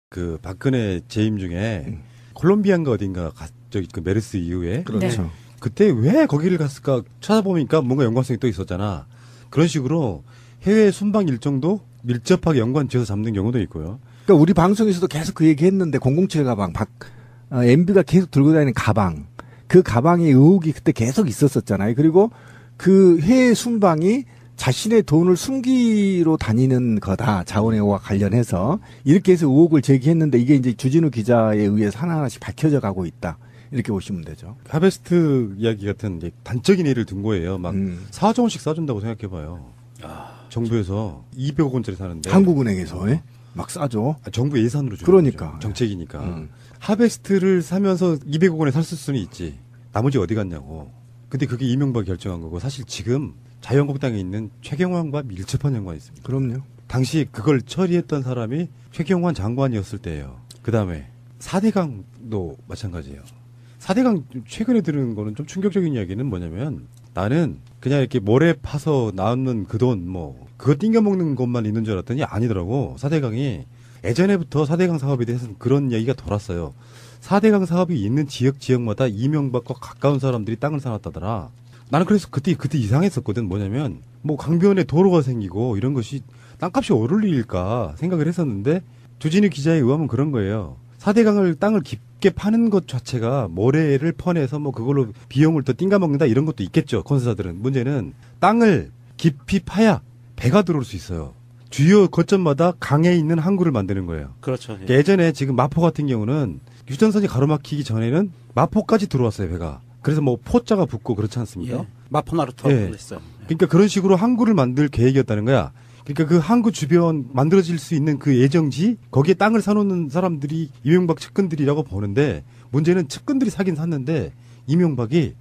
그 박근혜 재임 중에 콜롬비아인가 어딘가 저기 그 메르스 이후에 그렇죠. 네. 그때 왜 거기를 갔을까 찾아보니까 뭔가 연관성이 또 있었잖아. 그런 식으로 해외 순방 일정도 밀접하게 연관지어서 잡는 경우도 있고요. 그러니까 우리 방송에서도 계속 그 얘기했는데 007 가방, MB가 계속 들고 다니는 가방, 그 가방의 의혹이 그때 계속 있었었잖아요. 그리고 그 해외 순방이 자신의 돈을 숨기러 다니는 거다. 자원외교와 관련해서. 이렇게 해서 의혹을 제기했는데 이게 이제 주진우 기자에 의해서 하나하나씩 밝혀져 가고 있다. 이렇게 보시면 되죠. 하베스트 이야기 같은 이제 단적인 예를 든 거예요. 막 4조 원씩 싸준다고 생각해봐요. 정부에서 200억 원짜리 사는데. 한국은행에서 막 싸죠. 정부 예산으로 주는 그러니까. 거죠. 정책이니까. 하베스트를 사면서 200억 원에 샀을 수는 있지. 나머지 어디 갔냐고. 근데 그게 이명박이 결정한 거고 사실 지금 자유한국당에 있는 최경환과 밀접한 연관이 있습니다. 그럼요. 당시 그걸 처리했던 사람이 최경환 장관이었을 때예요. 그다음에 4대강도 마찬가지예요. 4대강 최근에 들은 거는 좀 충격적인 이야기는 뭐냐면 나는 그냥 이렇게 모래 파서 나오는 그 돈 뭐 그거 띵겨먹는 것만 있는 줄 알았더니 아니더라고. 4대강이 예전에부터 4대강 사업에 대해서는 그런 이야기가 돌았어요. 4대강 사업이 있는 지역마다 이명박과 가까운 사람들이 땅을 사놨다더라. 나는 그래서 그때 이상했었거든. 뭐냐면 뭐 강변에 도로가 생기고 이런 것이 땅값이 오를 일일까 생각을 했었는데 주진우 기자에 의하면 그런 거예요. 4대강을 땅을 깊게 파는 것 자체가 모래를 퍼내서 뭐 그걸로 비용을 더 띵가먹는다 이런 것도 있겠죠. 건설사들은. 문제는 땅을 깊이 파야 배가 들어올 수 있어요. 주요 거점마다 강에 있는 항구를 만드는 거예요. 그렇죠. 예. 예전에 지금 마포 같은 경우는 유전선이 가로막히기 전에는 마포까지 들어왔어요, 배가. 그래서 뭐 포자가 붙고 그렇지 않습니까? 예. 마포나루터 했어요. 그러니까 그런 식으로 항구를 만들 계획이었다는 거야. 그러니까 그 항구 주변 만들어질 수 있는 그 예정지 거기에 땅을 사놓는 사람들이 이명박 측근들이라고 보는데 문제는 측근들이 사긴 샀는데 이명박이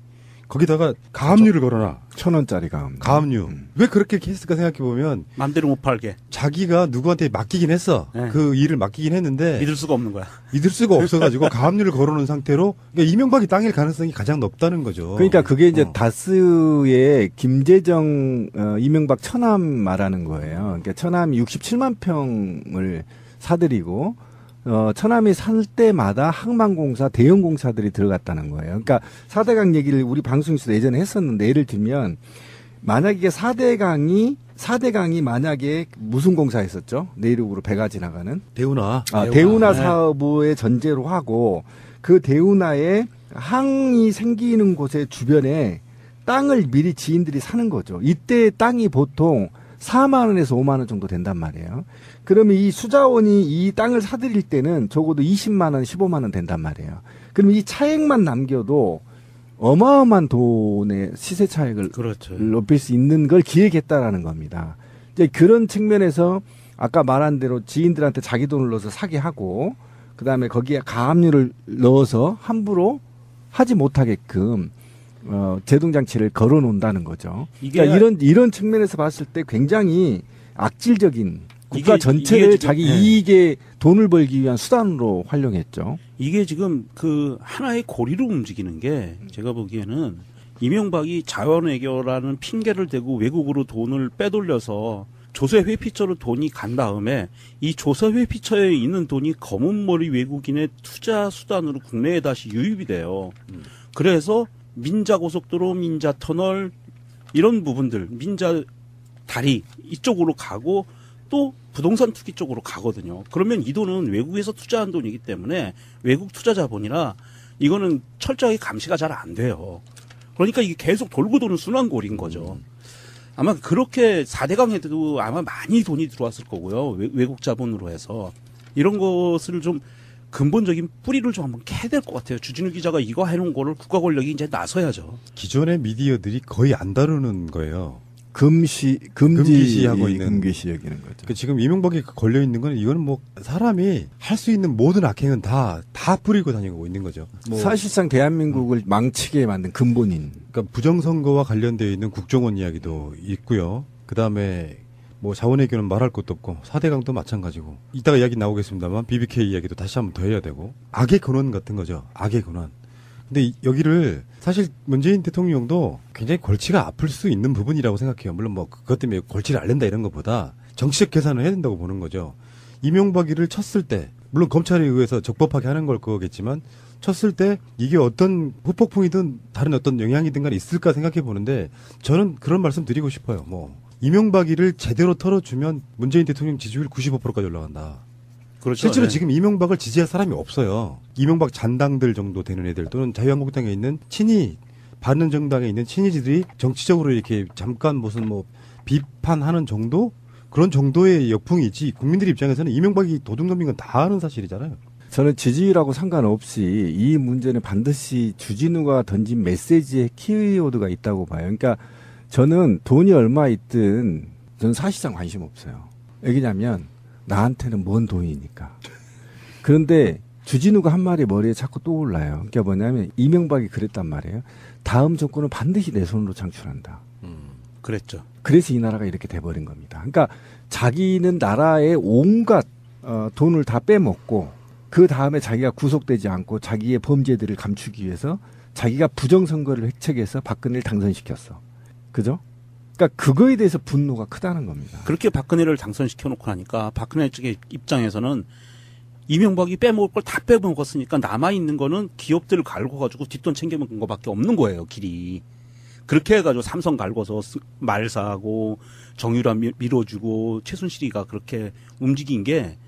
거기다가 가압류를 걸어놔. 1,000원짜리 가압류. 왜 그렇게 했을까 생각해보면 맘대로 못 팔게. 자기가 누구한테 맡기긴 했어. 네. 그 일을 맡기긴 했는데 믿을 수가 없는 거야. 믿을 수가 없어가지고 가압류를 걸어놓은 상태로 그러니까 이명박이 땅일 가능성이 가장 높다는 거죠. 그러니까 그게 이제 다스의 김재정 이명박 처남 말하는 거예요. 그러니까 처남이 67만 평을 사들이고 처남이 살 때마다 항만공사 대형 공사들이 들어갔다는 거예요. 그러니까 4대강 얘기를 우리 방송에서도 예전에 했었는데 예를 들면 만약에 4대강이 만약에 무슨 공사 했었죠? 내륙으로 배가 지나가는 대운하 대운하 사업의 전제로 하고 그 대운하에 항이 생기는 곳의 주변에 땅을 미리 지인들이 사는 거죠. 이때 땅이 보통 4만 원에서 5만 원 정도 된단 말이에요. 그러면 이 수자원이 이 땅을 사들일 때는 적어도 20만 원, 15만 원 된단 말이에요. 그럼 이 차액만 남겨도 어마어마한 돈의 시세 차익을 그렇죠. 높일 수 있는 걸 기획했다라는 겁니다. 이제 그런 측면에서 아까 말한 대로 지인들한테 자기 돈을 넣어서 사게 하고 그다음에 거기에 가압류를 넣어서 함부로 하지 못하게끔 제동장치를 걸어 놓는다는 거죠. 그러니까 이런 측면에서 봤을 때 굉장히 악질적인 국가 전체를 자기 이익에 돈을 벌기 위한 수단으로 활용했죠. 이게 지금 그 하나의 고리로 움직이는 게 제가 보기에는 이명박이 자원외교라는 핑계를 대고 외국으로 돈을 빼돌려서 조세 회피처로 돈이 간 다음에 이 조세 회피처에 있는 돈이 검은머리 외국인의 투자 수단으로 국내에 다시 유입이 돼요. 그래서 민자고속도로, 민자터널 이런 부분들, 민자다리 이쪽으로 가고 또 부동산 투기 쪽으로 가거든요. 그러면 이 돈은 외국에서 투자한 돈이기 때문에 외국 투자 자본이라 이거는 철저하게 감시가 잘 안 돼요. 그러니까 이게 계속 돌고 도는 순환골인 거죠. 아마 그렇게 4대강에도 아마 많이 돈이 들어왔을 거고요. 외국 자본으로 해서 이런 것을 좀 근본적인 뿌리를 좀 한번 캐야 될 것 같아요. 주진우 기자가 이거 해놓은 거를 국가 권력이 이제 나서야죠. 기존의 미디어들이 거의 안 다루는 거예요. 금지하고 있는 금기시 여기는 거죠. 그 지금 이명박이 걸려 있는 건 이거는 뭐 사람이 할 수 있는 모든 악행은 다 뿌리고 다니고 있는 거죠. 뭐 사실상 대한민국을 망치게 만든 근본인. 그러니까 부정선거와 관련되어 있는 국정원 이야기도 있고요. 그 다음에 뭐 자원외교는 말할 것도 없고 4대강도 마찬가지고 이따가 이야기 나오겠습니다만 BBK 이야기도 다시 한번 더 해야 되고 악의 근원 같은 거죠. 악의 근원. 근데 여기를 사실 문재인 대통령도 굉장히 골치가 아플 수 있는 부분이라고 생각해요. 물론 뭐 그것 때문에 골치를 앓는다 이런 것보다 정치적 계산을 해야 된다고 보는 거죠. 이명박이를 쳤을 때 물론 검찰에 의해서 적법하게 하는 걸 거겠지만 쳤을 때 이게 어떤 후폭풍이든 다른 어떤 영향이든 간에 있을까 생각해 보는데 저는 그런 말씀 드리고 싶어요. 뭐 이명박이를 제대로 털어주면 문재인 대통령 지지율 95%까지 올라간다. 그렇죠. 실제로 네. 지금 이명박을 지지할 사람이 없어요. 이명박 잔당들 정도 되는 애들 또는 자유한국당에 있는 친이 바른정당에 있는 친이지들이 정치적으로 이렇게 잠깐 무슨 뭐 비판하는 정도 그런 정도의 역풍이지 국민들 입장에서는 이명박이 도둑놈인 건 다 아는 사실이잖아요. 저는 지지율하고 상관없이 이 문제는 반드시 주진우가 던진 메시지의 키워드가 있다고 봐요. 그러니까 저는 돈이 얼마 있든 저는 사실상 관심 없어요. 왜냐면 나한테는 뭔 돈이니까. 그런데 주진우가 한 말이 머리에 자꾸 떠올라요. 그러니까 뭐냐면 이명박이 그랬단 말이에요. 다음 정권은 반드시 내 손으로 창출한다. 그랬죠. 그래서 이 나라가 이렇게 돼버린 겁니다. 그러니까 자기는 나라의 온갖 돈을 다 빼먹고 그 다음에 자기가 구속되지 않고 자기의 범죄들을 감추기 위해서 자기가 부정선거를 획책해서 박근혜를 당선시켰어. 그죠? 그러니까 그거에 대해서 분노가 크다는 겁니다. 그렇게 박근혜를 당선시켜놓고 나니까 박근혜 측의 입장에서는 이명박이 빼먹을 걸 다 빼먹었으니까 남아있는 거는 기업들을 갈고가지고 뒷돈 챙겨먹은 거밖에 없는 거예요, 길이. 그렇게 해가지고 삼성 갈고서 말사하고 정유라 밀어주고 최순실이가 그렇게 움직인 게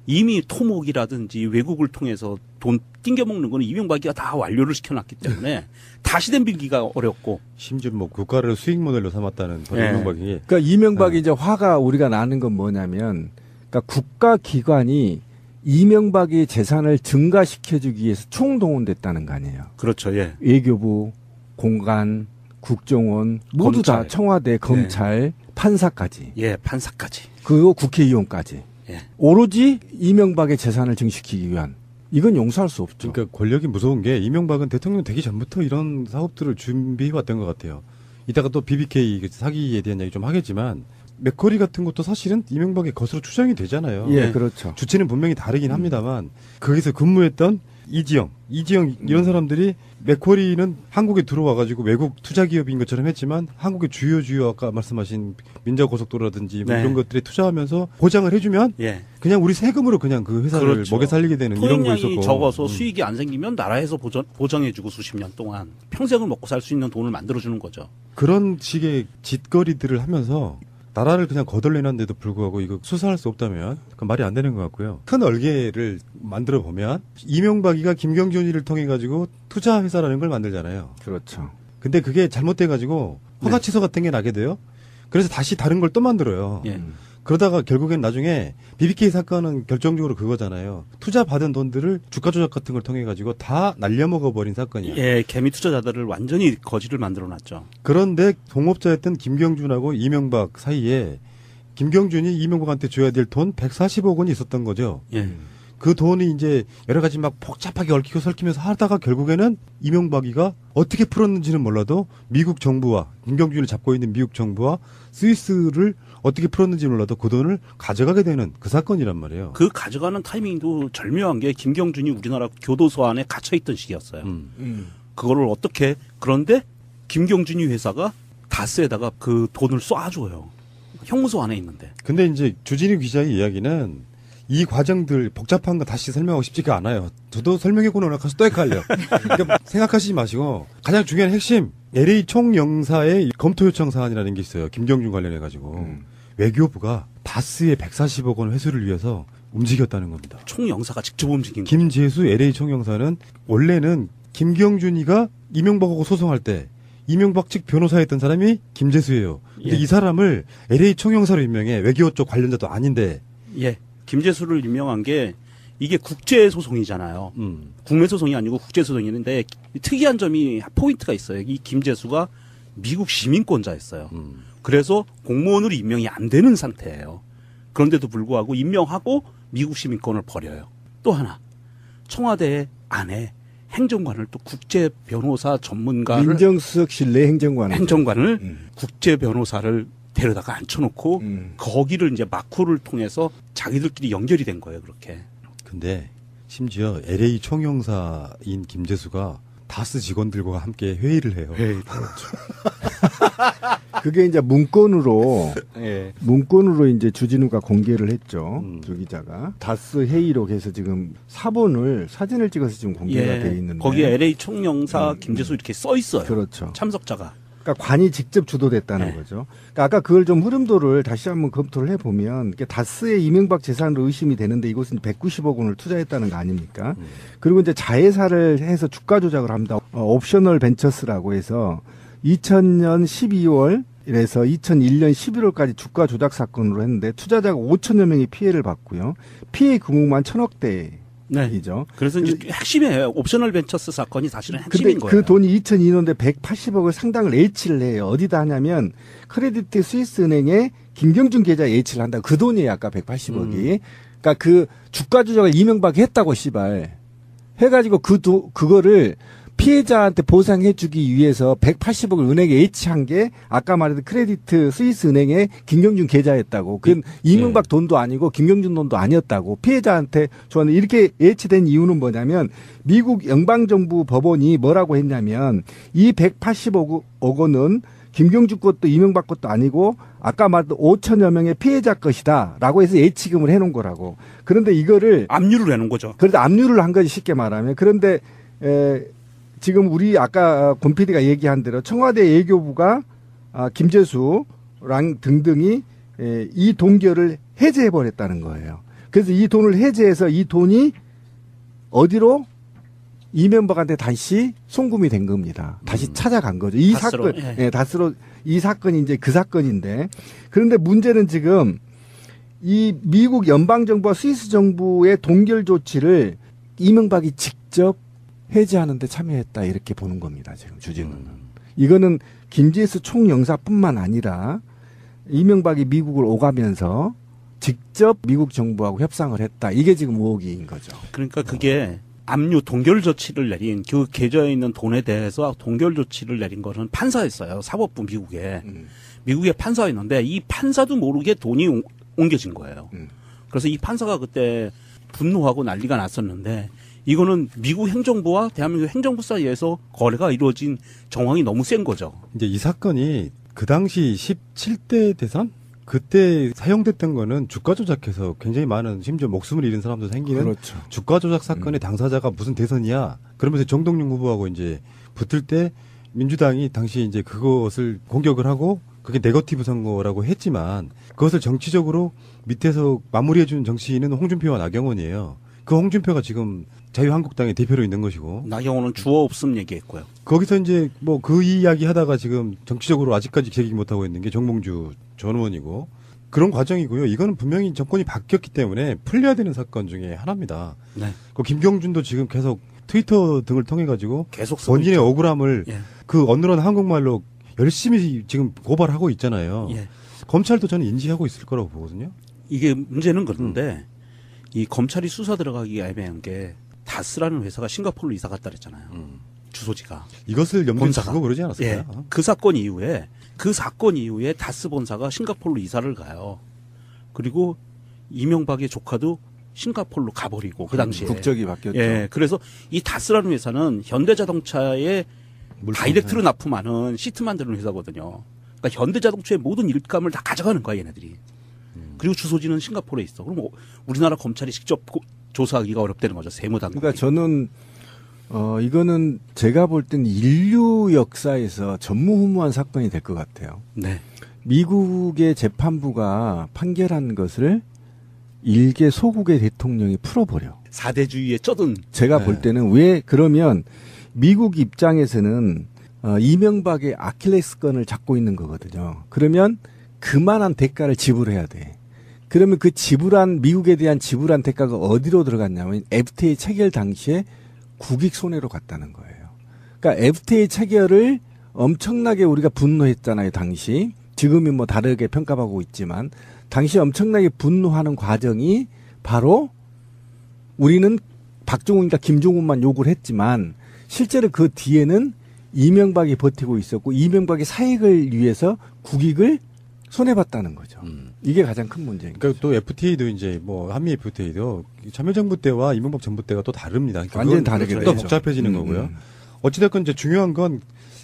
이미 토목이라든지 외국을 통해서 돈 띵겨먹는 거는 이명박이가 다 완료를 시켜놨기 때문에 다시 덤빌기가 어렵고. 심지어 뭐 국가를 수익 모델로 삼았다는 네. 이명박이. 그러니까 이명박이 이제 화가 우리가 나는 건 뭐냐면 그러니까 국가기관이 이명박의 재산을 증가시켜주기 위해서 총동원됐다는 거 아니에요. 그렇죠, 예. 외교부, 공간, 국정원 모두 검찰. 다 청와대, 검찰, 판사까지. 예, 판사까지. 그리고 국회의원까지. 예. 오로지 이명박의 재산을 증식시키기 위한. 이건 용서할 수 없죠. 그러니까 권력이 무서운 게 이명박은 대통령 되기 전부터 이런 사업들을 준비해왔던 것 같아요. 이따가 또 BBK 사기에 대한 얘기 좀 하겠지만 맥커리 같은 것도 사실은 이명박의 것으로 추정이 되잖아요. 예, 그렇죠. 주체는 분명히 다르긴 합니다만 거기서 근무했던 이지영 이런 사람들이 맥쿼리는 한국에 들어와가지고 외국 투자 기업인 것처럼 했지만 한국의 주요 아까 말씀하신 민자고속도로라든지 뭐 네. 이런 것들에 투자하면서 보장을 해주면 예. 그냥 우리 세금으로 그냥 그 회사를 그렇죠. 먹여 살리게 되는 이런 거 토익량이 있었고 적어서 수익이 안 생기면 나라에서 보장해주고 수십 년 동안 평생을 먹고 살 수 있는 돈을 만들어주는 거죠. 그런 식의 짓거리들을 하면서 나라를 그냥 거덜내는데도 불구하고 이거 수사할 수 없다면 그건 말이 안 되는 것 같고요. 큰 얼개를 만들어 보면 이명박이가 김경준이를 통해 가지고 투자 회사라는 걸 만들잖아요. 그렇죠. 근데 그게 잘못돼 가지고 허가 취소 같은 게 나게 돼요. 그래서 다시 다른 걸 또 만들어요. 예. 그러다가 결국엔 나중에 BBK 사건은 결정적으로 그거잖아요. 투자 받은 돈들을 주가 조작 같은 걸 통해 가지고 다 날려먹어 버린 사건이야. 예, 개미 투자자들을 완전히 거지를 만들어놨죠. 그런데 동업자였던 김경준하고 이명박 사이에 김경준이 이명박한테 줘야 될 돈 140억 원이 있었던 거죠. 예. 그 돈이 이제 여러 가지 막 복잡하게 얽히고 설키면서 하다가 결국에는 이명박이가 어떻게 풀었는지는 몰라도 미국 정부와 김경준을 잡고 있는 미국 정부와 스위스를 어떻게 풀었는지 몰라도 그 돈을 가져가게 되는 그 사건이란 말이에요. 그 가져가는 타이밍도 절묘한 게 김경준이 우리나라 교도소 안에 갇혀있던 시기였어요. 그거를 어떻게 그런데 김경준이 회사가 다스에다가 그 돈을 쏴줘요. 형무소 안에 있는데. 근데 이제 주진우 기자의 이야기는 이 과정들 복잡한 거 다시 설명하고 싶지가 않아요. 저도 설명해고 나가서 또 헷갈려. 그러니까 생각하시지 마시고 가장 중요한 핵심 LA 총영사의 검토 요청 사안이라는 게 있어요. 김경준 관련해 가지고 외교부가 다스의 140억 원 회수를 위해서 움직였다는 겁니다. 총영사가 직접 움직인 거. 김재수 LA 총영사는 원래는 김경준이가 이명박하고 소송할 때 이명박 측 변호사였던 사람이 김재수예요. 근데 예. 이 사람을 LA 총영사로 임명해. 외교 쪽 관련자도 아닌데. 예. 김재수를 임명한 게 이게 국제 소송이잖아요. 국내 소송이 아니고 국제 소송인데 특이한 점이 포인트가 있어요. 이 김재수가 미국 시민권자였어요. 그래서 공무원으로 임명이 안 되는 상태예요. 그런데도 불구하고 임명하고 미국 시민권을 버려요. 또 하나 청와대 안에 행정관을 또 국제 변호사 전문가를 민정수석실 내 행정관을 국제 변호사를 데려다가 앉혀놓고 거기를 이제 마쿠를 통해서 자기들끼리 연결이 된 거예요. 그렇게. 근데 심지어 LA 총영사인 김재수가 다스 직원들과 함께 회의를 해요. 그게 이제 문건으로 예. 문건으로 이제 주진우가 공개를 했죠. 조 기자가 다스 회의록 해서 지금 사본을 사진을 찍어서 지금 공개가 예, 돼 있는데 거기에 LA 총영사 김재수 이렇게 써 있어요. 그렇죠. 참석자가. 그러니까 관이 직접 주도됐다는 네. 거죠. 그러니까 아까 그걸 좀 흐름도를 다시 한번 검토를 해보면 다스의 이명박 재산으로 의심이 되는데 이곳은 190억 원을 투자했다는 거 아닙니까? 그리고 이제 자회사를 해서 주가 조작을 합니다. 옵셔널 벤처스라고 해서 2000년 12월 이래서 2001년 11월까지 주가 조작 사건으로 했는데 투자자가 5천여 명이 피해를 봤고요. 피해 금액만 1,000억대. 네. 이죠. 그래서 이제 핵심이에요. 옵셔널 벤처스 사건이 사실은 근데 핵심인 거예요. 그 돈이 2002년도에 180억을 상당을 H를 해요. 어디다 하냐면 크레디트 스위스 은행에 김경준 계좌에 H를 한다. 그 돈이에요. 아까 180억이. 그러니까 그 주가 조작을 이명박이 했다고 씨발. 해가지고 그거를 피해자한테 보상해주기 위해서 180억을 은행에 H한 게 아까 말했던 크레디트 스위스 은행에 김경준 계좌였다고. 그건 이명박 돈도 아니고 김경준 돈도 아니었다고. 피해자한테 저는 이렇게 H된 이유는 뭐냐면 미국 연방정부 법원이 뭐라고 했냐면 이 180억 원은 김경준 것도 이명박 것도 아니고 아까 말했던 5천여 명의 피해자 것이다 라고 해서 H금을 해놓은 거라고. 그런데 이거를 압류를 해놓은 거죠. 그런데 압류를 한 거지 쉽게 말하면. 그런데 지금 우리 아까 권 PD가 얘기한 대로 청와대 외교부가 김재수랑 등등이 이 동결을 해제해버렸다는 거예요. 그래서 이 돈을 해제해서 이 돈이 어디로 이명박한테 다시 송금이 된 겁니다. 다시 찾아간 거죠. 이 다스로, 사건, 예, 다스로 이 사건이 이제 그 사건인데 그런데 문제는 지금 이 미국 연방정부와 스위스 정부의 동결 조치를 이명박이 직접 해제하는 데 참여했다 이렇게 보는 겁니다. 지금 주진우는. 이거는 김재수 총영사뿐만 아니라 이명박이 미국을 오가면서 직접 미국 정부하고 협상을 했다. 이게 지금 의혹인 거죠. 그러니까 그게 압류 동결 조치를 내린 그 계좌에 있는 돈에 대해서 동결 조치를 내린 거는 판사였어요. 사법부 미국에. 미국에 판사였는데 이 판사도 모르게 돈이 옮겨진 거예요. 그래서 이 판사가 그때 분노하고 난리가 났었는데 이거는 미국 행정부와 대한민국 행정부 사이에서 거래가 이루어진 정황이 너무 센 거죠. 이제 이 사건이 그 당시 17대 대선? 그때 사용됐던 거는 주가 조작해서 굉장히 많은 심지어 목숨을 잃은 사람도 생기는 그렇죠. 주가 조작 사건의 당사자가 무슨 대선이야. 그러면서 정동영 후보하고 이제 붙을 때 민주당이 당시 이제 그것을 공격을 하고 그게 네거티브 선거라고 했지만 그것을 정치적으로 밑에서 마무리해준 정치인은 홍준표와 나경원이에요. 그 홍준표가 지금 자유한국당의 대표로 있는 것이고. 나경원은 주어 없음 얘기했고요. 거기서 이제 뭐 그 이야기 하다가 지금 정치적으로 아직까지 제기 못하고 있는 게 정몽주 전 의원이고 그런 과정이고요. 이거는 분명히 정권이 바뀌었기 때문에 풀려야 되는 사건 중에 하나입니다. 네. 그 김경준도 지금 계속 트위터 등을 통해 가지고 계속 쓰고 본인의 있죠. 억울함을 예. 그 언론은 한국말로 열심히 지금 고발하고 있잖아요. 예. 검찰도 저는 인지하고 있을 거라고 보거든요. 이게 문제는 그런데 이 검찰이 수사 들어가기가 애매한 게 다스라는 회사가 싱가포르로 이사 갔다 그랬잖아요. 주소지가. 이것을 염두에 본사가. 두고 그러지 않았을까요? 예. 그 사건 이후에 다스 본사가 싱가포르로 이사를 가요. 그리고 이명박의 조카도 싱가포르로 가버리고 그 당시에 국적이 바뀌었죠. 예. 그래서 이 다스라는 회사는 현대자동차에 다이렉트로 납품하는 시트 만드는 회사거든요. 그러니까 현대자동차의 모든 일감을 다 가져가는 거야 얘네들이. 그리고 주소지는 싱가포르에 있어. 그럼 우리나라 검찰이 직접 조사하기가 어렵다는 거죠. 세무당국이. 그러니까 저는 이거는 제가 볼 땐 인류 역사에서 전무후무한 사건이 될 것 같아요. 네. 미국의 재판부가 판결한 것을 일개 소국의 대통령이 풀어버려. 사대주의에 쩌든. 제가 네. 볼 때는 왜 그러면 미국 입장에서는 이명박의 아킬레스건을 잡고 있는 거거든요. 그러면 그만한 대가를 지불해야 돼. 그러면 그 미국에 대한 지불한 대가가 어디로 들어갔냐면 FTA 체결 당시에 국익 손해로 갔다는 거예요. 그러니까 FTA 체결을 엄청나게 우리가 분노했잖아요, 당시. 지금은 뭐 다르게 평가받고 있지만 당시 엄청나게 분노하는 과정이 바로 우리는 박정훈이니까 김정은만 욕을 했지만 실제로 그 뒤에는 이명박이 버티고 있었고 이명박의 사익을 위해서 국익을 손해봤다는 거죠. 이게 가장 큰 문제인 거죠. 그러니까 또 FTA도 이제 뭐 한미 FTA도 참여정부 때와 이명박 정부 때가 또 다릅니다. 그러니까 완전히 그건 다르게 또 되죠. 복잡해지는 거고요. 어찌됐건 이제 중요한 건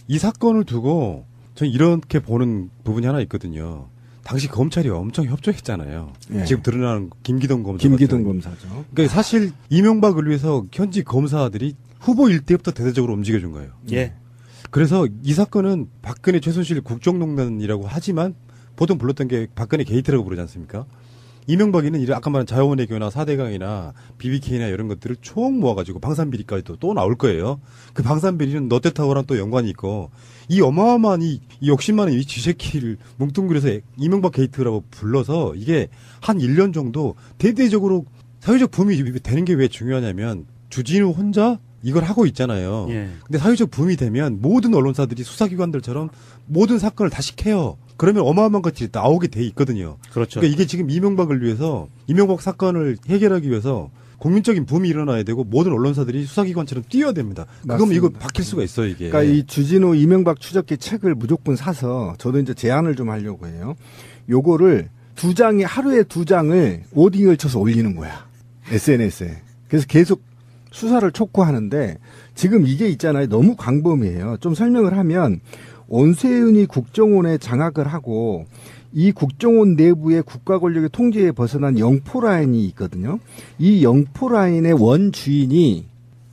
이 사건을 두고 저는 이렇게 보는 부분이 하나 있거든요. 당시 검찰이 엄청 협조했잖아요. 예. 지금 드러나는 김기동 검사. 김기동 검사죠. 그러니까 사실 이명박을 위해서 현직 검사들이 후보 일대부터 대대적으로 움직여준 거예요. 예. 그래서 이 사건은 박근혜 최순실 국정농단이라고 하지만 보통 불렀던 게 박근혜 게이트라고 부르지 않습니까? 이명박이는 이런 아까 말한 자원외교나 4대강이나 BBK나 이런 것들을 총 모아가지고 방산비리까지도 또 나올 거예요. 그 방산비리는 롯데타워랑 또 연관이 있고 이 어마어마한 이 욕심 많은 이 쥐새끼를 뭉뚱그려서 이명박 게이트라고 불러서 이게 한 1년 정도 대대적으로 사회적 붐이 되는 게 왜 중요하냐면 주진우 혼자 이걸 하고 있잖아요. 예. 근데 사회적 붐이 되면 모든 언론사들이 수사기관들처럼 모든 사건을 다시 캐요. 그러면 어마어마한 것들이 나오게 돼 있거든요. 그렇죠. 그러니까 이게 지금 이명박을 위해서 이명박 사건을 해결하기 위해서 국민적인 붐이 일어나야 되고 모든 언론사들이 수사기관처럼 뛰어야 됩니다. 그러면 이거 박힐 수가 있어요, 이게. 그러니까 이 주진우 이명박 추적기 책을 무조건 사서 저도 이제 제안을 좀 하려고 해요. 요거를 하루에 2장을 오딩을 쳐서 올리는 거야. SNS에. 그래서 계속 수사를 촉구하는데 지금 이게 있잖아요. 너무 광범위해요. 좀 설명을 하면 온세윤이 국정원에 장악을 하고 이 국정원 내부의 국가 권력의 통제에 벗어난 영포라인이 있거든요. 이 영포라인의 원주인이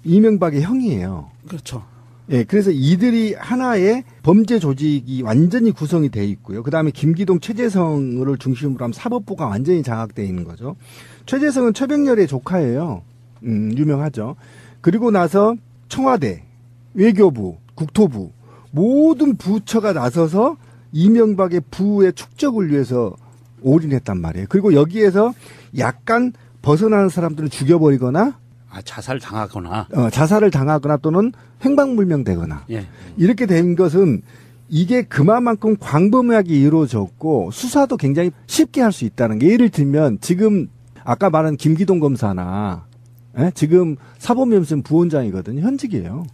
이명박의 형이에요. 그렇죠. 예, 그래서 이들이 하나의 범죄 조직이 완전히 구성이 돼 있고요. 그 다음에 김기동, 최재성을 중심으로 하면 사법부가 완전히 장악돼 있는 거죠. 최재성은 최백렬의 조카예요. 유명하죠. 그리고 나서 청와대, 외교부, 국토부 모든 부처가 나서서 이명박의 부의 축적을 위해서 올인했단 말이에요. 그리고 여기에서 약간 벗어나는 사람들을 죽여버리거나 자살 당하거나 자살을 당하거나 또는 행방불명되거나 예. 이렇게 된 것은 이게 그만큼 광범위하게 이루어졌고 수사도 굉장히 쉽게 할 수 있다는 게 예를 들면 지금 아까 말한 김기동 검사나 지금 사법연수원 부원장이거든요. 현직이에요.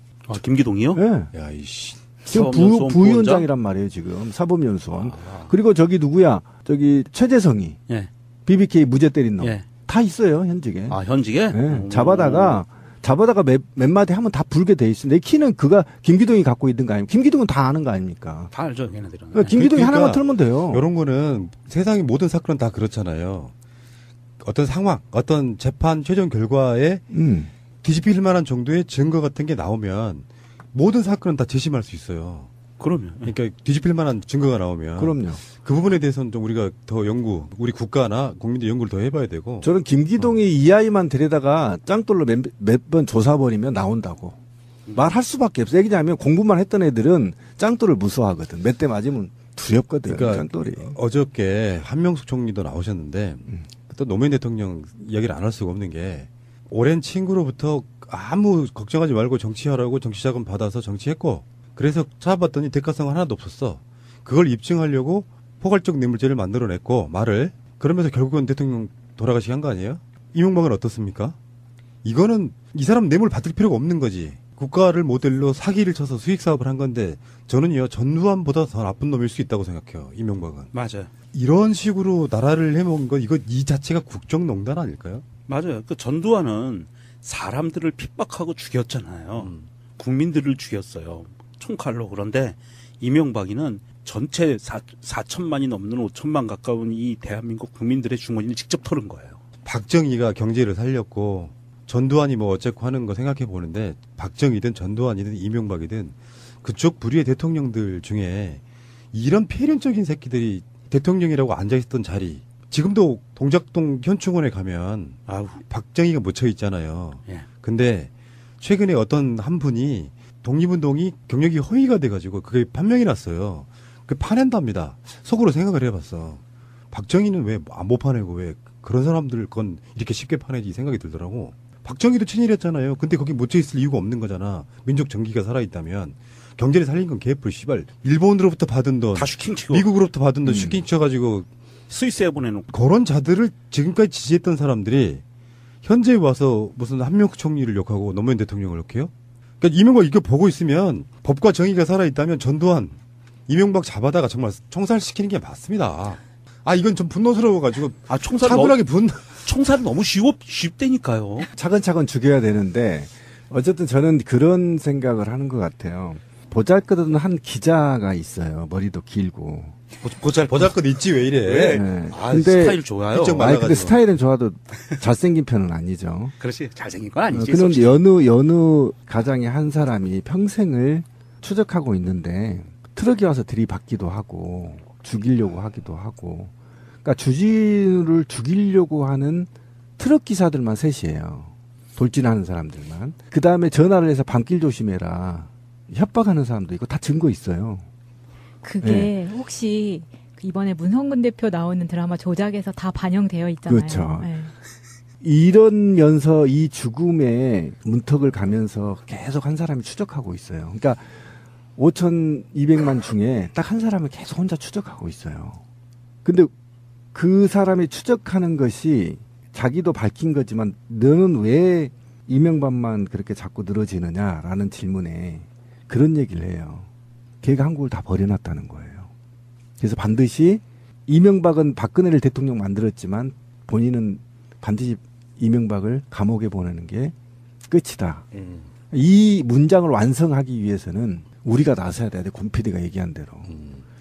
김기동이요? 예. 야, 이씨. 지금 사법연수원 부위원장이란 말이에요. 지금 사법연수원. 그리고 저기 누구야? 저기 최재성이 예. BBK 무죄 때린 놈. 예. 다 있어요. 현직에. 현직에? 예. 잡아다가 몇 마디 하면 다 불게 돼 있어. 내 키는 그가 김기동이 갖고 있는 거 아닙니까? 김기동은 다 아는 거 아닙니까? 다 알죠, 걔네들은. 김기동이 그러니까 하나만 털면 돼요. 이런 거는 세상의 모든 사건은 다 그렇잖아요. 어떤 상황, 어떤 재판 최종 결과에 뒤집힐 만한 정도의 증거 같은 게 나오면 모든 사건은 다 재심할 수 있어요. 그럼요. 그러니까 뒤집힐 만한 증거가 나오면 그럼요. 그 부분에 대해서는 좀 우리가 더 우리 국가나 국민들 연구를 더 해봐야 되고. 저는 김기동이 이 아이만 데려다가 짱돌로 몇 번 조사버리면 나온다고. 말할 수밖에 없어. 얘기냐면 공부만 했던 애들은 짱돌을 무서워하거든. 몇 대 맞으면 두렵거든. 그러니까 짱돌이. 어저께 한명숙 총리도 나오셨는데 또 노무현 대통령 이야기를 안 할 수가 없는 게 오랜 친구로부터 아무 걱정하지 말고 정치하라고 정치자금 받아서 정치했고 그래서 찾아봤더니 대가성 하나도 없었어. 그걸 입증하려고 포괄적 뇌물죄를 만들어냈고 말을 그러면서 결국은 대통령 돌아가시게 한 거 아니에요? 이명박은 어떻습니까? 이거는 이 사람 뇌물 받을 필요가 없는 거지. 국가를 모델로 사기를 쳐서 수익 사업을 한 건데 저는요 전두환보다 더 나쁜 놈일 수 있다고 생각해요. 이명박은. 맞아요. 이런 식으로 나라를 해먹은 거 이 자체가 국정농단 아닐까요? 맞아요. 그 전두환은 사람들을 핍박하고 죽였잖아요. 국민들을 죽였어요. 총칼로. 그런데 이명박이는 전체 4천만이 넘는 5천만 가까운 이 대한민국 국민들의 주머니를 직접 털은 거예요. 박정희가 경제를 살렸고 전두환이 뭐 어쨌고 하는 거 생각해 보는데 박정희든 전두환이든 이명박이든 그쪽 부류의 대통령들 중에 이런 폐륜적인 새끼들이 대통령이라고 앉아있던 자리 지금도 동작동 현충원에 가면 박정희가 묻혀 있잖아요. 예. 근데 최근에 어떤 한 분이 독립운동이 경력이 허위가 돼가지고 그게 판명이 났어요. 그 파낸답니다. 속으로 생각을 해봤어. 박정희는 왜 못 파내고 왜 그런 사람들 건 이렇게 쉽게 파내지 생각이 들더라고. 박정희도 친일했잖아요. 근데 거기 묻혀 있을 이유가 없는 거잖아. 민족 정기가 살아있다면. 경제를 살린 건 개뿔 씨발. 일본으로부터 받은 돈. 다 슈킹치고. 미국으로부터 받은 돈 슈킹 쳐가지고. 스위스에 보내놓고. 그런 자들을 지금까지 지지했던 사람들이 현재 와서 무슨 한명숙 총리를 욕하고 노무현 대통령을 욕해요? 그러니까 이명박 이거 보고 있으면 법과 정의가 살아있다면 전두환, 이명박 잡아다가 정말 총살시키는 게 맞습니다. 이건 좀 분노스러워가지고. 총살은 너무 쉽다니까요. 차근차근 죽여야 되는데 어쨌든 저는 그런 생각을 하는 것 같아요. 보잘것없는 기자가 있어요. 머리도 길고. 보잘것 있지 왜 이래? 네. 아, 근데 스타일 좋아요. 일정 아니, 근데 말라가지고. 스타일은 좋아도 잘생긴 편은 아니죠. 그렇지. 잘생긴 건 아니지. 그런데 솔직히. 여느 가장의 한 사람이 평생을 추적하고 있는데 트럭이 와서 들이받기도 하고 죽이려고 하기도 하고, 그러니까 주진우를 죽이려고 하는 트럭 기사들만 셋이에요. 돌진하는 사람들만. 그 다음에 전화를 해서 밤길 조심해라 협박하는 사람도 있고 다 증거 있어요. 그게 네. 혹시 이번에 문성근 대표 나오는 드라마 조작에서 다 반영되어 있잖아요. 그렇죠. 네. 이러면서 이 죽음의 문턱을 가면서 계속 한 사람이 추적하고 있어요. 그러니까 5,200만 중에 딱 한 사람을 계속 혼자 추적하고 있어요. 근데 그 사람이 추적하는 것이 자기도 밝힌 거지만 너는 왜 이명박만 그렇게 자꾸 늘어지느냐라는 질문에 그런 얘기를 해요. 걔가 한국을 다 버려놨다는 거예요. 그래서 반드시 이명박은 박근혜를 대통령 만들었지만 본인은 반드시 이명박을 감옥에 보내는 게 끝이다. 이 문장을 완성하기 위해서는 우리가 나서야 돼. 권 PD가 얘기한 대로.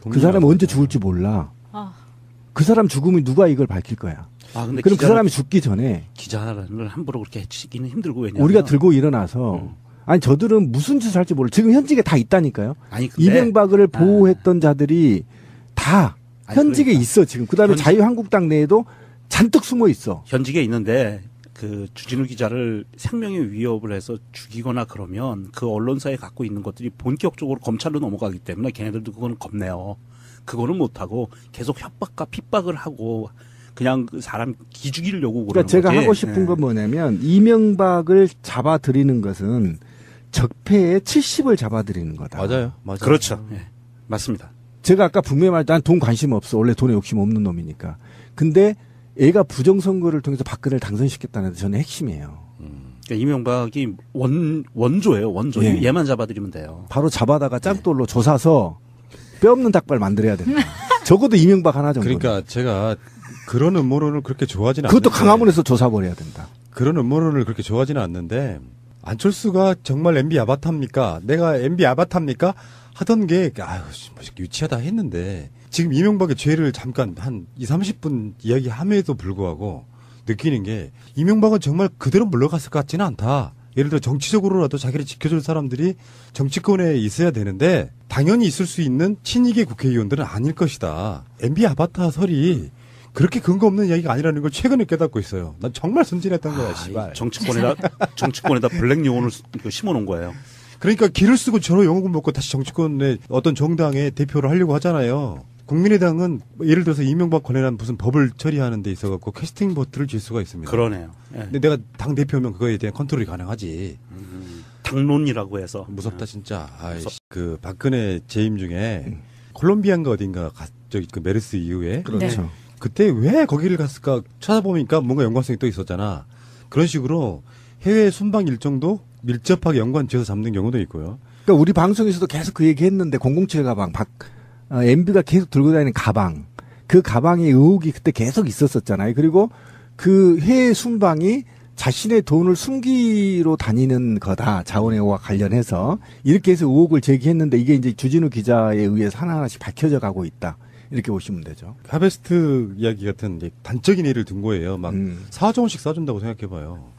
그 사람이 언제 죽을지 몰라. 아, 그 사람 죽으면 누가 이걸 밝힐 거야. 아, 근데 그럼 그 사람이 죽기 전에 기자를 함부로 그렇게 해치기는 힘들고, 왜냐면 우리가 들고 일어나서 아니 저들은 무슨 짓을 할지 몰라. 지금 현직에 다 있다니까요. 아니, 근데 이명박을 보호했던 자들이 다 아니, 현직에 그러니까. 있어 지금. 그다음에 자유한국당 내에도 잔뜩 숨어 있어. 현직에 있는데 그 주진우 기자를 생명의 위협을 해서 죽이거나 그러면 그 언론사에 갖고 있는 것들이 본격적으로 검찰로 넘어가기 때문에 걔네들도 그거는 겁내요. 그거는 못하고 계속 협박과 핍박을 하고 그냥 그 사람 기죽이려고 그러는 그러니까 제가 거지. 하고 싶은 건 뭐냐면 이명박을 잡아들이는 것은 적폐의 70을 잡아들이는 거다. 맞아요. 그렇죠. 예. 맞습니다. 제가 아까 분명히 말했죠. 난 돈 관심 없어. 원래 돈에 욕심 없는 놈이니까. 근데 얘가 부정선거를 통해서 박근혜를 당선시켰다는 데 저는 핵심이에요. 그러니까 이명박이 원조예요. 원조. 예. 얘만 잡아들이면 돼요. 바로 잡아다가 짱돌로 조사서 뼈 없는 닭발 만들어야 된다. 적어도 이명박 하나 정도. 그러니까 제가 그런 음모론을 그렇게 좋아하지는 그것도 않는데 강화문에서 조사버려야 된다. 그런 음모론을 그렇게 좋아하지는 않는데 안철수가 정말 MB 아바타입니까? 내가 MB 아바타입니까? 하던 게 아유 유치하다 했는데 지금 이명박의 죄를 잠깐 한 20-30분 이야기함에도 불구하고 느끼는 게 이명박은 정말 그대로 물러갔을 것 같지는 않다. 예를 들어 정치적으로라도 자기를 지켜줄 사람들이 정치권에 있어야 되는데 당연히 있을 수 있는 친이계 국회의원들은 아닐 것이다. MB 아바타 설이 그렇게 근거 없는 이야기가 아니라는 걸 최근에 깨닫고 있어요. 난 정말 순진했던 거야, 씨발. 정치권에다 블랙 용어를 심어놓은 거예요. 그러니까 길을 쓰고 저로 영업을 먹고 다시 정치권의 어떤 정당의 대표를 하려고 하잖아요. 국민의당은 예를 들어서 이명박 관련한 무슨 법을 처리하는 데 있어갖고 캐스팅 보트를 질 수가 있습니다. 그러네요. 예. 근데 내가 당 대표면 그거에 대한 컨트롤이 가능하지. 당론이라고 해서. 무섭다 진짜. 그 박근혜 재임 중에 콜롬비아인가 어딘가 저기 그 메르스 이후에 그렇죠. 네. 그때 왜 거기를 갔을까 찾아보니까 뭔가 연관성이 또 있었잖아. 그런 식으로 해외 순방 일정도 밀접하게 연관지어서 잡는 경우도 있고요. 그러니까 우리 방송에서도 계속 그 얘기 했는데 007 가방, MB가 계속 들고 다니는 가방. 그 가방의 의혹이 그때 계속 있었었잖아요. 그리고 그 해외 순방이 자신의 돈을 숨기로 다니는 거다. 자원외교와 관련해서. 이렇게 해서 의혹을 제기했는데 이게 이제 주진우 기자에 의해서 하나하나씩 밝혀져 가고 있다. 이렇게 보시면 되죠. 하베스트 이야기 같은 단적인 예를 든 거예요. 막 4조 원씩 싸준다고 생각해봐요.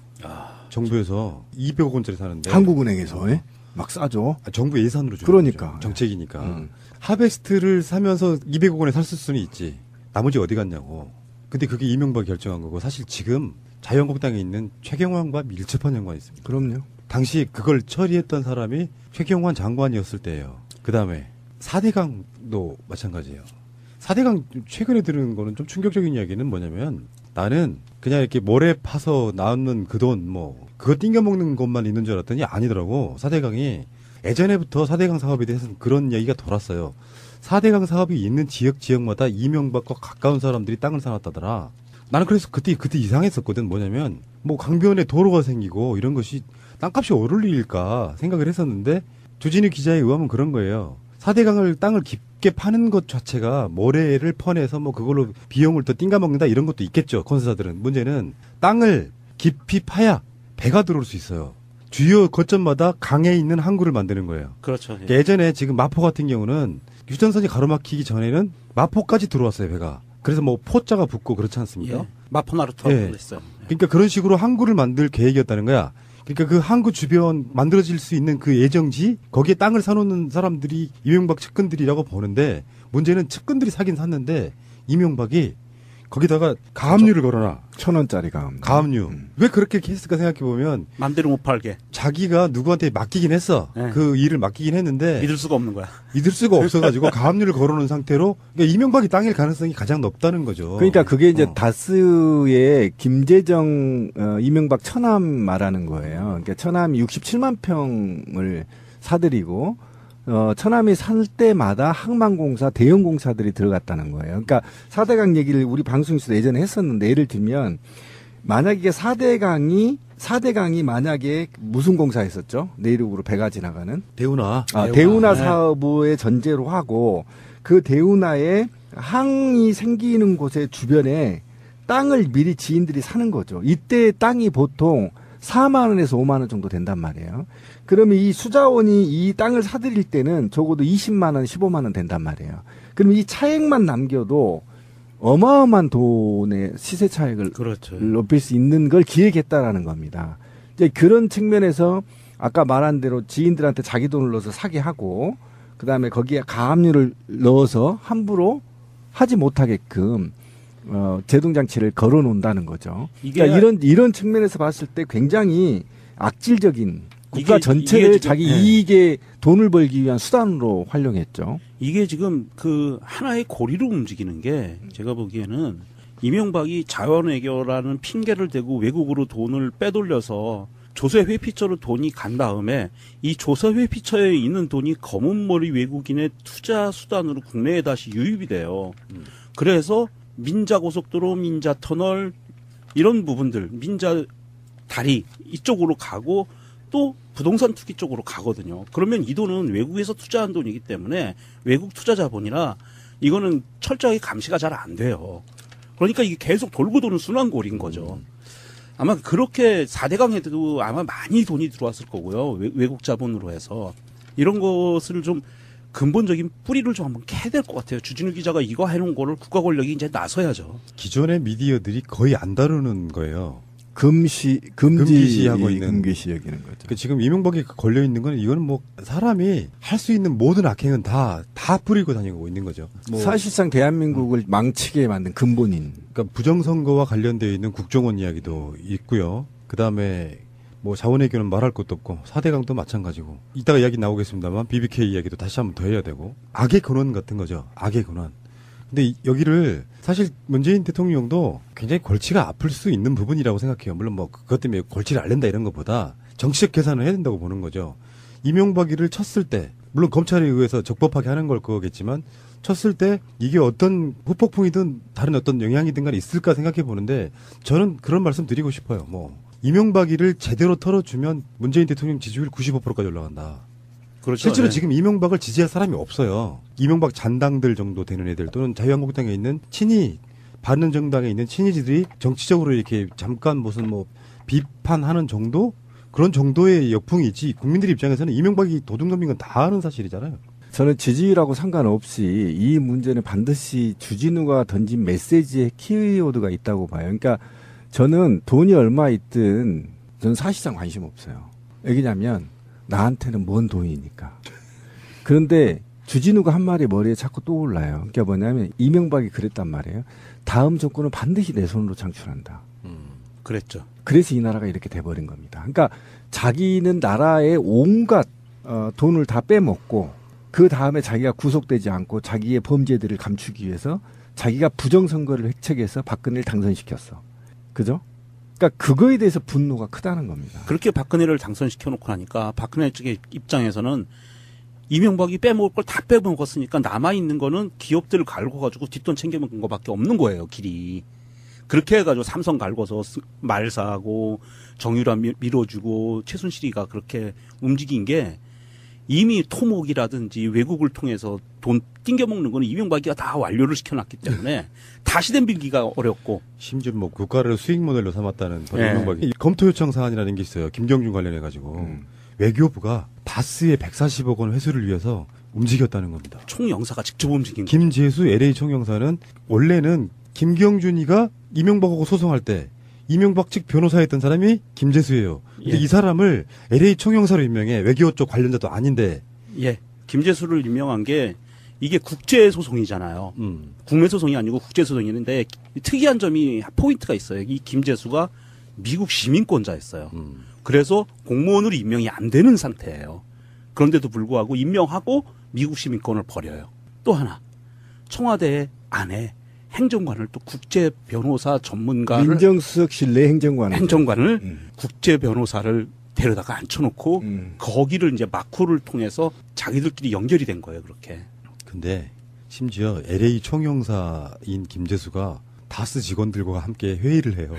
정부에서 200억 원짜리 사는데 한국은행에서 막 싸죠. 정부 예산으로 주는 그러니까. 거죠. 정책이니까. 하베스트를 사면서 200억 원에 샀을 수는 있지. 나머지 어디 갔냐고. 근데 그게 이명박이 결정한 거고 사실 지금 자유한국당에 있는 최경환과 밀접한 연관이 있습니다. 그럼요. 당시 그걸 처리했던 사람이 최경환 장관이었을 때예요. 그다음에 4대강도 마찬가지예요. 4대강 최근에 들은 거는 좀 충격적인 이야기는 뭐냐면 나는 그냥 이렇게 모래 파서 나오는 그 돈 그거 띵겨먹는 것만 있는 줄 알았더니 아니더라고. 4대강이 예전에부터 4대강 사업에 대해서는 그런 이야기가 돌았어요. 4대강 사업이 있는 지역마다 이명박과 가까운 사람들이 땅을 사놨다더라. 나는 그래서 그때 이상했었거든. 뭐냐면 강변에 도로가 생기고 이런 것이 땅값이 오를 일일까 생각을 했었는데 주진우 기자에 의하면 그런 거예요. 4대강을 땅을 깊게 파는 것 자체가 모래를 퍼내서 그걸로 비용을 더 띵가먹는다 이런 것도 있겠죠. 건설사들은. 문제는 땅을 깊이 파야 배가 들어올 수 있어요. 주요 거점마다 강에 있는 항구를 만드는 거예요. 그렇죠. 예. 예전에 지금 마포 같은 경우는 휴전선이 가로막히기 전에는 마포까지 들어왔어요, 배가. 그래서 뭐 포자가 붙고 그렇지 않습니까? 예. 마포나루토라고 예. 했어요. 그러니까 그런 식으로 항구를 만들 계획이었다는 거야. 그러니까 그 항구 주변 만들어질 수 있는 그 예정지 거기에 땅을 사놓는 사람들이 이명박 측근들이라고 보는데 문제는 측근들이 사긴 샀는데 이명박이 거기다가 가압류를 걸어놔. 1,000원짜리 가압류. 가압류. 왜 그렇게 했을까 생각해 보면 맘대로 못 팔게. 자기가 누구한테 맡기긴 했어. 네. 그 일을 맡기긴 했는데 믿을 수가 없는 거야. 믿을 수가 없어가지고 가압류를 걸어놓은 상태로 그러니까 이명박이 땅일 가능성이 가장 높다는 거죠. 그러니까 그게 이제 다스의 김재정 이명박 천암 말하는 거예요. 그러니까 천암이 67만 평을 사들이고 천암이 살 때마다 항만공사 대형 공사들이 들어갔다는 거예요. 그러니까 4대강 얘기를 우리 방송에서도 예전에 했었는데 예를 들면 만약에 4대강이 만약에 무슨 공사 했었죠? 내륙으로 배가 지나가는 대운하. 대운하 네. 사업의 전제로 하고 그 대운하에 항이 생기는 곳의 주변에 땅을 미리 지인들이 사는 거죠. 이때 땅이 보통 4만 원에서 5만 원 정도 된단 말이에요. 그러면 이 수자원이 이 땅을 사들일 때는 적어도 20만 원, 15만 원 된단 말이에요. 그러면 이 차액만 남겨도 어마어마한 돈의 시세 차익을 그렇죠. 높일 수 있는 걸 기획했다라는 겁니다. 이제 그런 측면에서 아까 말한 대로 지인들한테 자기 돈을 넣어서 사게 하고 그다음에 거기에 가압류를 넣어서 함부로 하지 못하게끔 제동장치를 걸어 놓는다는 거죠. 그러니까 이런 측면에서 봤을 때 굉장히 악질적인 국가 전체를 이게 지금, 자기 예. 이익에 돈을 벌기 위한 수단으로 활용했죠. 이게 지금 그 하나의 고리로 움직이는 게 제가 보기에는 이명박이 자원외교라는 핑계를 대고 외국으로 돈을 빼돌려서 조세 회피처로 돈이 간 다음에 이 조세 회피처에 있는 돈이 검은머리 외국인의 투자 수단으로 국내에 다시 유입이 돼요. 그래서 민자고속도로, 민자터널 이런 부분들, 민자다리 이쪽으로 가고 또 부동산 투기 쪽으로 가거든요. 그러면 이 돈은 외국에서 투자한 돈이기 때문에 외국 투자 자본이라 이거는 철저하게 감시가 잘 안 돼요. 그러니까 이게 계속 돌고 도는 순환골인 거죠. 아마 그렇게 4대강에도 아마 많이 돈이 들어왔을 거고요. 외국 자본으로 해서. 이런 것을 좀 근본적인 뿌리를 좀 한번 캐야 될 것 같아요. 주진우 기자가 이거 해놓은 거를 국가 권력이 이제 나서야죠. 기존의 미디어들이 거의 안 다루는 거예요. 금지하고 있는. 금기시 여기는 거죠. 그 지금 이명박이 걸려 있는 건 이거는 뭐 사람이 할 수 있는 모든 악행은 다 뿌리고 다니고 있는 거죠. 뭐 사실상 대한민국을 망치게 만든 근본인. 그러니까 부정선거와 관련되어 있는 국정원 이야기도 있고요. 그 다음에 뭐 자원외교는 말할 것도 없고 4대강도 마찬가지고 이따가 이야기 나오겠습니다만 BBK 이야기도 다시 한번 더 해야 되고 악의 근원 같은 거죠. 악의 근원. 근데 여기를 사실 문재인 대통령도 굉장히 골치가 아플 수 있는 부분이라고 생각해요. 물론 뭐 그것 때문에 골치를 앓는다 이런 것보다 정치적 계산을 해야 된다고 보는 거죠. 이명박이를 쳤을 때 물론 검찰에 의해서 적법하게 하는 걸 그거겠지만 쳤을 때 이게 어떤 후폭풍이든 다른 어떤 영향이든 간에 있을까 생각해 보는데 저는 그런 말씀 드리고 싶어요. 뭐 이명박이를 제대로 털어주면 문재인 대통령 지지율 95%까지 올라간다. 그렇죠. 실제로 네. 지금 이명박을 지지할 사람이 없어요. 이명박 잔당들 정도 되는 애들 또는 자유한국당에 있는 친이 바른정당에 있는 친이지들이 정치적으로 이렇게 잠깐 무슨 뭐 비판하는 정도 그런 정도의 역풍이 있지 국민들 입장에서는 이명박이 도둑놈인 건 다 아는 사실이잖아요. 저는 지지율하고 상관없이 이 문제는 반드시 주진우가 던진 메시지의 키워드가 있다고 봐요. 그러니까 저는 돈이 얼마 있든 저는 사실상 관심 없어요. 왜냐면 나한테는 뭔 돈이니까. 그런데 주진우가 한 말이 머리에 자꾸 떠올라요. 그러니까 뭐냐면 이명박이 그랬단 말이에요. 다음 정권은 반드시 내 손으로 창출한다. 그랬죠. 그래서 이 나라가 이렇게 돼버린 겁니다. 그러니까 자기는 나라의 온갖 돈을 다 빼먹고 그 다음에 자기가 구속되지 않고 자기의 범죄들을 감추기 위해서 자기가 부정선거를 획책해서 박근혜를 당선시켰어. 그죠? 그러니까 그거에 대해서 분노가 크다는 겁니다. 그렇게 박근혜를 당선시켜놓고 나니까 박근혜 측의 입장에서는 이명박이 빼먹을 걸 다 빼먹었으니까 남아있는 거는 기업들을 갈고가지고 뒷돈 챙겨먹은 거밖에 없는 거예요, 길이. 그렇게 해가지고 삼성 갈고서 말사하고 정유라 밀어주고 최순실이가 그렇게 움직인 게 이미 토목이라든지 외국을 통해서 돈 띵겨먹는 거는 이명박이가 다 완료를 시켜놨기 때문에 다시 덤빌기가 어렵고 심지어 뭐 국가를 수익 모델로 삼았다는 예. 이명박이 검토 요청 사안이라는 게 있어요. 김경준 관련해 가지고 외교부가 다스의 140억 원 회수를 위해서 움직였다는 겁니다. 총영사가 직접 움직인 거죠. 김재수 LA 총영사는 원래는 김경준이가 이명박하고 소송할 때 이명박 측 변호사였던 사람이 김재수예요. 근데 예. 이 사람을 LA 총영사로 임명해. 외교 쪽 관련자도 아닌데. 예. 김재수를 임명한 게 이게 국제 소송이잖아요. 국내 소송이 아니고 국제 소송이는데 특이한 점이 포인트가 있어요. 이 김재수가 미국 시민권자였어요. 그래서 공무원으로 임명이 안 되는 상태예요. 그런데도 불구하고 임명하고 미국 시민권을 버려요. 또 하나 청와대 안에 행정관을 또 국제 변호사 전문가를 민정수석실 내 행정관을 국제 변호사를 데려다가 앉혀놓고 거기를 이제 마쿠를 통해서 자기들끼리 연결이 된 거예요. 그렇게. 근데 심지어 LA 총영사인 김재수가 다스 직원들과 함께 회의를 해요.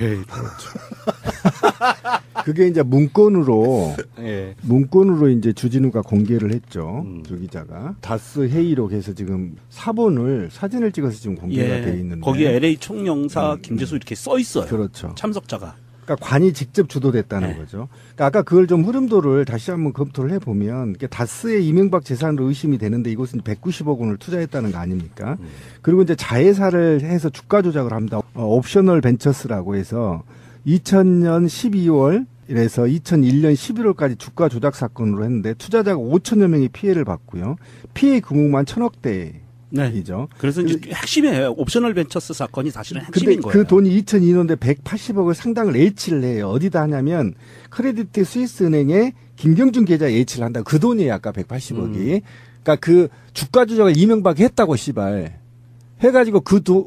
그게 이제 문건으로 예. 이제 주진우가 공개를 했죠. 주 기자가 다스 회의록 해서 지금 사진을 찍어서 지금 공개가 돼 있는데 거기에 LA 총영사 김재수 이렇게 써 있어요. 그렇죠. 참석자가. 그러니까 관이 직접 주도됐다는 네. 거죠. 그러니까 아까 그걸 좀 흐름도를 다시 한번 검토를 해보면 다스의 이명박 재산으로 의심이 되는데 이곳은 190억 원을 투자했다는 거 아닙니까? 그리고 이제 자회사를 해서 주가 조작을 합니다. 옵셔널 벤처스라고 해서 2000년 12월 이래서 2001년 11월까지 주가 조작 사건으로 했는데 투자자가 5천여 명이 피해를 봤고요. 피해 금액만 1,000억대. 네. 이죠. 그래서 이제 핵심이에요. 옵셔널 벤처스 사건이 사실은 근데 핵심인 거예요. 그 돈이 2002년도에 180억을 상당을 예치를 해요. 어디다 하냐면 크레디트 스위스 은행에 김경준 계좌 예치를 한다. 그 돈이에요. 아까 180억이. 그러니까 그 주가 조작을 이명박이 했다고 씨발. 해가지고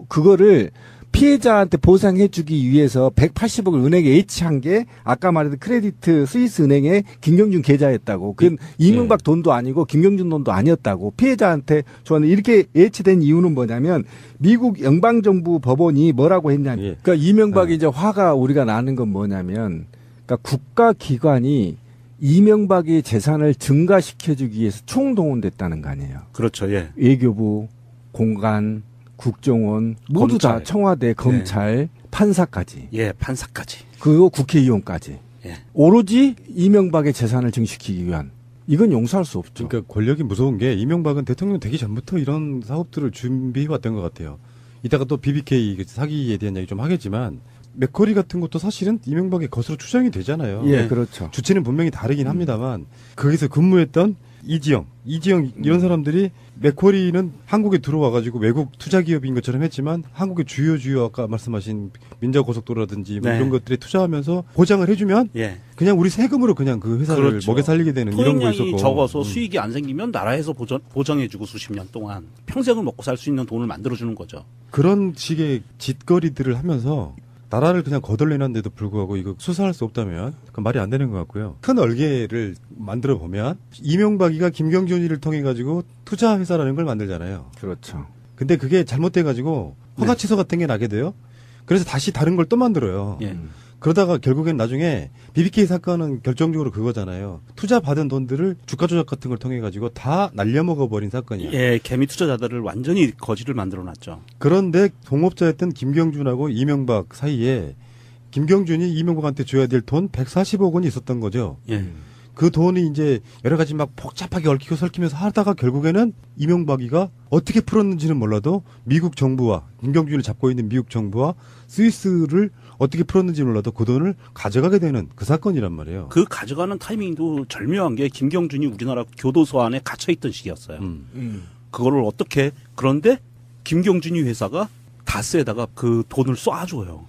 그거를 피해자한테 보상해주기 위해서 180억을 은행에 예치한 게 아까 말했던 크레디트 스위스 은행에 김경준 계좌였다고. 그건 이명박 돈도 아니고 김경준 돈도 아니었다고. 피해자한테 저는 이렇게 예치된 이유는 뭐냐면 미국 연방정부 법원이 뭐라고 했냐면 예. 그러니까 이명박이 이제 화가 우리가 나는 건 뭐냐면 그러니까 국가기관이 이명박의 재산을 증가시켜주기 위해서 총동원됐다는 거 아니에요. 그렇죠. 예. 외교부, 공간, 국정원 모두 검찰. 다 청와대, 검찰, 판사까지. 예, 판사까지. 그리고 국회의원까지. 예. 오로지 이명박의 재산을 증식시키기 위한. 이건 용서할 수 없죠. 그러니까 권력이 무서운 게 이명박은 대통령 되기 전부터 이런 사업들을 준비해왔던 것 같아요. 이따가 또 BBK 사기에 대한 이야기 좀 하겠지만 맥커리 같은 것도 사실은 이명박의 것으로 추정이 되잖아요. 예, 그렇죠. 주체는 분명히 다르긴 합니다만 거기서 근무했던 이지영 이런 사람들이 맥쿼리는 한국에 들어와가지고 외국 투자 기업인 것처럼 했지만 한국의 주요 아까 말씀하신 민자고속도로라든지 뭐 네. 이런 것들에 투자하면서 보장을 해주면 예. 그냥 우리 세금으로 그냥 그 회사를 그렇죠. 먹여 살리게 되는 이런 거 토익량이 있었고 적어서 수익이 안 생기면 나라에서 보장해주고 수십 년 동안 평생을 먹고 살 수 있는 돈을 만들어주는 거죠. 그런 식의 짓거리들을 하면서 나라를 그냥 거덜내는데도 불구하고 이거 수사할 수 없다면 그건 말이 안 되는 것 같고요. 큰 얼개를 만들어 보면 이명박이가 김경준이를 통해 가지고 투자 회사라는 걸 만들잖아요. 그렇죠. 근데 그게 잘못돼 가지고 허가취소 같은 게 나게 돼요. 그래서 다시 다른 걸 또 만들어요. 예. 그러다가 결국엔 나중에 BBK 사건은 결정적으로 그거잖아요. 투자 받은 돈들을 주가 조작 같은 걸 통해 가지고 다 날려먹어 버린 사건이야. 예, 개미 투자자들을 완전히 거지를 만들어놨죠. 그런데 동업자였던 김경준하고 이명박 사이에 김경준이 이명박한테 줘야 될 돈 140억 원이 있었던 거죠. 예. 그 돈이 이제 여러 가지 막 복잡하게 얽히고 설키면서 하다가 결국에는 이명박이가 어떻게 풀었는지는 몰라도 미국 정부와 김경준을 잡고 있는 미국 정부와 스위스를 어떻게 풀었는지 몰라도 그 돈을 가져가게 되는 그 사건이란 말이에요. 그 가져가는 타이밍도 절묘한 게 김경준이 우리나라 교도소 안에 갇혀있던 시기였어요. 그거를 어떻게 그런데 김경준이 회사가 다스에다가 그 돈을 쏴줘요.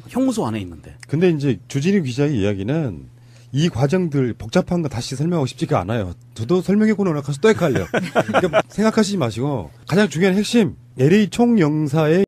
형무소 안에 있는데. 근데 이제 주진우 기자의 이야기는 이 과정들 복잡한 거 다시 설명하고 싶지가 않아요. 저도 설명해고 나가서 또 헷갈려. 그러니까 생각하시지 마시고 가장 중요한 핵심 LA 총영사의